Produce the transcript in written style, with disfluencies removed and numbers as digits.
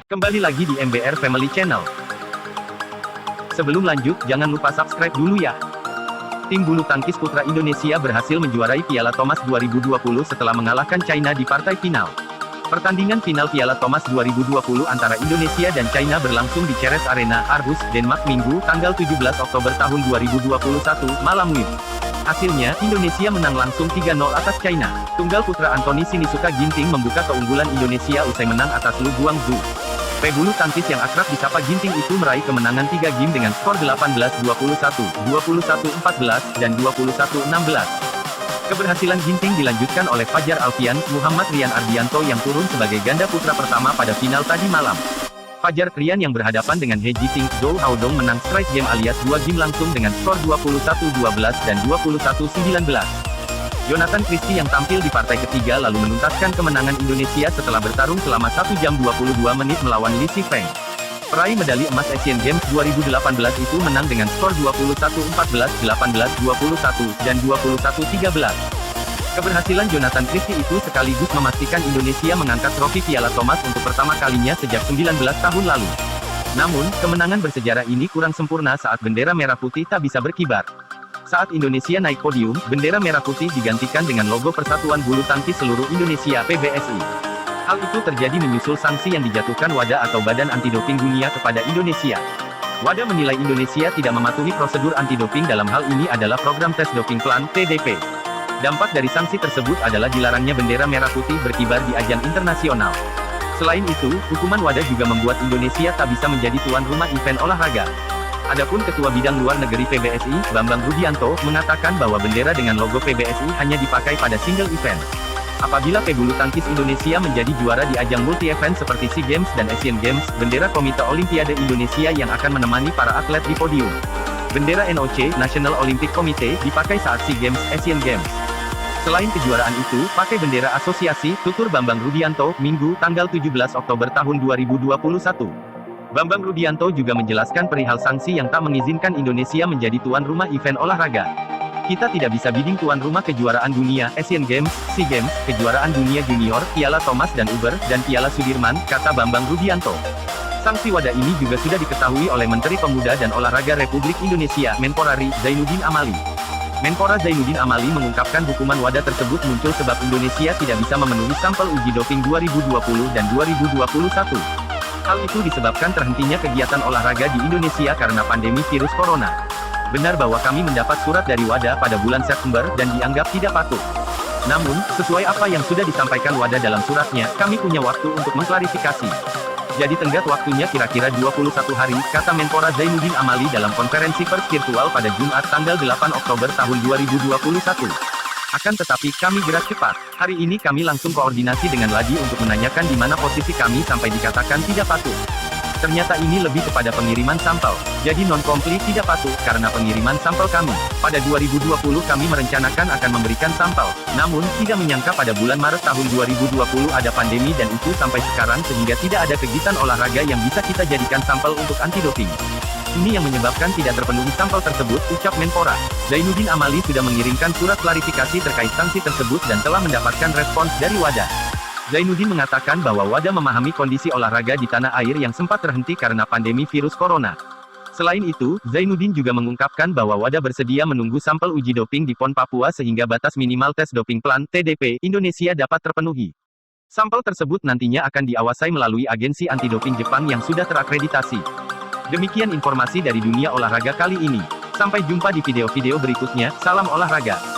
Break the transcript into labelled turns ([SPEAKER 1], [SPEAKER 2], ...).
[SPEAKER 1] Kembali lagi di MBR Family Channel. Sebelum lanjut, jangan lupa subscribe dulu ya. Tim bulu tangkis putra Indonesia berhasil menjuarai Piala Thomas 2020 setelah mengalahkan China di partai final. Pertandingan final Piala Thomas 2020 antara Indonesia dan China berlangsung di Ceres Arena, Aarhus, Denmark Minggu, tanggal 17 Oktober tahun 2021, malam WIB. Hasilnya, Indonesia menang langsung 3-0 atas China. Tunggal putra Anthony Sinisuka Ginting membuka keunggulan Indonesia usai menang atas Lu Guangzhou. Pebulu tangkis yang akrab disapa Ginting itu meraih kemenangan 3 game dengan skor 18-21, 21-14, dan 21-16. Keberhasilan Ginting dilanjutkan oleh Fajar Alfian, Muhammad Rian Ardianto yang turun sebagai ganda putra pertama pada final tadi malam. Fajar Rian yang berhadapan dengan He Jiting, Zhou Haodong menang straight game alias 2 game langsung dengan skor 21-12 dan 21-19. Jonathan Christie yang tampil di partai ketiga lalu menuntaskan kemenangan Indonesia setelah bertarung selama 1 jam 22 menit melawan Li Sifeng. Peraih medali emas Asian Games 2018 itu menang dengan skor 21-14, 18-21, dan 21-13. Keberhasilan Jonathan Christie itu sekaligus memastikan Indonesia mengangkat trofi Piala Thomas untuk pertama kalinya sejak 19 tahun lalu. Namun, kemenangan bersejarah ini kurang sempurna saat bendera merah putih tak bisa berkibar. Saat Indonesia naik podium, bendera merah putih digantikan dengan logo Persatuan Bulu Tangkis Seluruh Indonesia (PBSI). Hal itu terjadi menyusul sanksi yang dijatuhkan WADA atau Badan Anti-Doping Dunia kepada Indonesia. WADA menilai Indonesia tidak mematuhi prosedur anti-doping dalam hal ini adalah program tes doping plan (TDP). Dampak dari sanksi tersebut adalah dilarangnya bendera merah putih berkibar di ajang internasional. Selain itu, hukuman WADA juga membuat Indonesia tak bisa menjadi tuan rumah event olahraga. Adapun Ketua Bidang Luar Negeri PBSI, Bambang Rudianto, mengatakan bahwa bendera dengan logo PBSI hanya dipakai pada single event. Apabila pebulu tangkis Indonesia menjadi juara di ajang multi-event seperti SEA Games dan Asian Games, bendera Komite Olimpiade Indonesia yang akan menemani para atlet di podium. Bendera NOC, National Olympic Committee, dipakai saat SEA Games, Asian Games. Selain kejuaraan itu, pakai bendera asosiasi, tutur Bambang Rudianto, Minggu, tanggal 17 Oktober tahun 2021. Bambang Rudianto juga menjelaskan perihal sanksi yang tak mengizinkan Indonesia menjadi tuan rumah event olahraga. Kita tidak bisa bidding tuan rumah kejuaraan dunia, Asian Games, SEA Games, kejuaraan dunia junior, Piala Thomas dan Uber, dan Piala Sudirman, kata Bambang Rudianto. Sanksi WADA ini juga sudah diketahui oleh Menteri Pemuda dan Olahraga Republik Indonesia, Menpora RI, Zainuddin Amali. Menpora Zainuddin Amali mengungkapkan hukuman WADA tersebut muncul sebab Indonesia tidak bisa memenuhi sampel uji doping 2020 dan 2021. Hal itu disebabkan terhentinya kegiatan olahraga di Indonesia karena pandemi virus corona. Benar bahwa kami mendapat surat dari WADA pada bulan September dan dianggap tidak patut. Namun, sesuai apa yang sudah disampaikan WADA dalam suratnya, kami punya waktu untuk mengklarifikasi. Jadi tenggat waktunya kira-kira 21 hari, kata Menpora Zainuddin Amali dalam konferensi pers virtual pada Jumat tanggal 8 Oktober tahun 2021. Akan tetapi, kami gerak cepat. Hari ini kami langsung koordinasi dengan Ladi untuk menanyakan di mana posisi kami sampai dikatakan tidak patuh. Ternyata ini lebih kepada pengiriman sampel. Jadi non-komplit tidak patuh, karena pengiriman sampel kami. Pada 2020 kami merencanakan akan memberikan sampel. Namun, tidak menyangka pada bulan Maret tahun 2020 ada pandemi dan itu sampai sekarang sehingga tidak ada kegiatan olahraga yang bisa kita jadikan sampel untuk anti-doping. Ini yang menyebabkan tidak terpenuhi sampel tersebut, ucap Menpora. Zainuddin Amali sudah mengirimkan surat klarifikasi terkait sanksi tersebut dan telah mendapatkan respons dari WADA. Zainuddin mengatakan bahwa WADA memahami kondisi olahraga di tanah air yang sempat terhenti karena pandemi virus corona. Selain itu, Zainuddin juga mengungkapkan bahwa WADA bersedia menunggu sampel uji doping di PON Papua sehingga batas minimal tes doping plan (TDP) Indonesia dapat terpenuhi. Sampel tersebut nantinya akan diawasi melalui agensi anti-doping Jepang yang sudah terakreditasi. Demikian informasi dari dunia olahraga kali ini. Sampai jumpa di video-video berikutnya, salam olahraga.